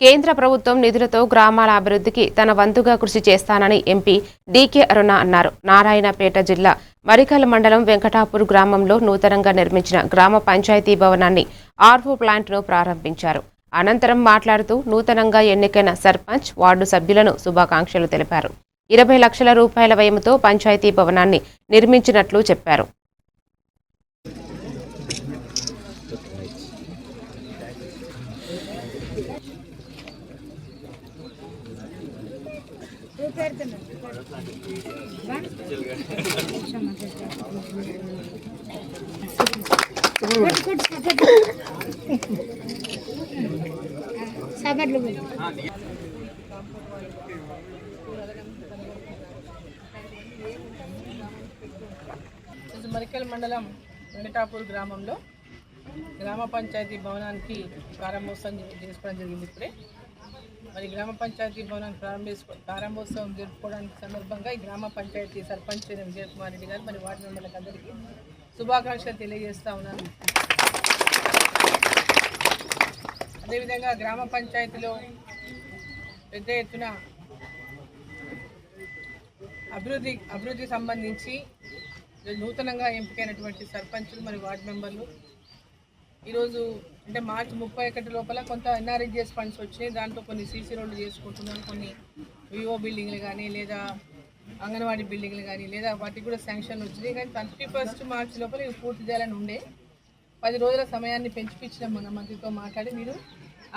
కేంద్ర ప్రభుత్వం నిధులతో గ్రామాల అభివృద్ధికి తన వంతుగా కృషి చేస్తానని ఎంపీ డీకే అరుణ అన్నారు. నారాయణపేట జిల్లా మరికల్ మండలం వెంకటాపూర్ గ్రామంలో నూతనంగా నిర్మించిన గ్రామ పంచాయతీ భవనాన్ని ఆర్వో ప్లాంట్ను ప్రారంభించారు. అనంతరం మాట్లాడుతూ నూతనంగా ఎన్నికైన సర్పంచ్, వార్డు సభ్యులను శుభాకాంక్షలు తెలిపారు. 20 లక్షల రూపాయల వ్యయంతో పంచాయతీ భవనాన్ని నిర్మించినట్లు చెప్పారు. మరికల్ మండలం వెంకటాపూర్ గ్రామంలో గ్రామ పంచాయతీ భవనానికి ప్రారంభోత్సవం చేసుకోవడం జరిగింది. ఇప్పుడే మరి గ్రామ పంచాయతీ భవనాన్ని ప్రారంభోత్సవం జరుపుకోవడానికి సందర్భంగా ఈ గ్రామ పంచాయతీ సర్పంచ్ విజయకుమార్ రెడ్డి గారు మరి వార్డు మెంబర్లకు అందరికీ శుభాకాంక్షలు తెలియజేస్తూ ఉన్నాను. అదేవిధంగా గ్రామ పంచాయతీలో పెద్ద ఎత్తున అభివృద్ధికి సంబంధించి నూతనంగా ఎంపికైనటువంటి సర్పంచులు మరి వార్డు మెంబర్లు ఈరోజు అంటే మార్చి 31 లోపల కొంత ఎన్ఆర్ఈజిఎస్ ఫండ్స్ వచ్చినాయి. దాంట్లో కొన్ని సీసీ రోడ్లు చేసుకుంటున్నాను, కొన్ని వివో బిల్డింగ్లు కానీ లేదా అంగన్వాడీ బిల్డింగ్లు కానీ లేదా వాటికి కూడా శాంక్షన్ వచ్చినాయి. కానీ 31 మార్చి లోపల ఇవి పూర్తి చేయాలని ఉండే 10 రోజుల సమయాన్ని పెంచిపించడం మన మంత్రితో మాట్లాడి మీరు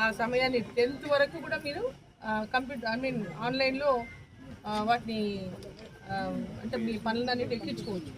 ఆ సమయాన్ని 10th వరకు కూడా మీరు ఆన్లైన్లో వాటిని అంటే మీ పనులన్నిటి ఎక్కించుకోవచ్చు.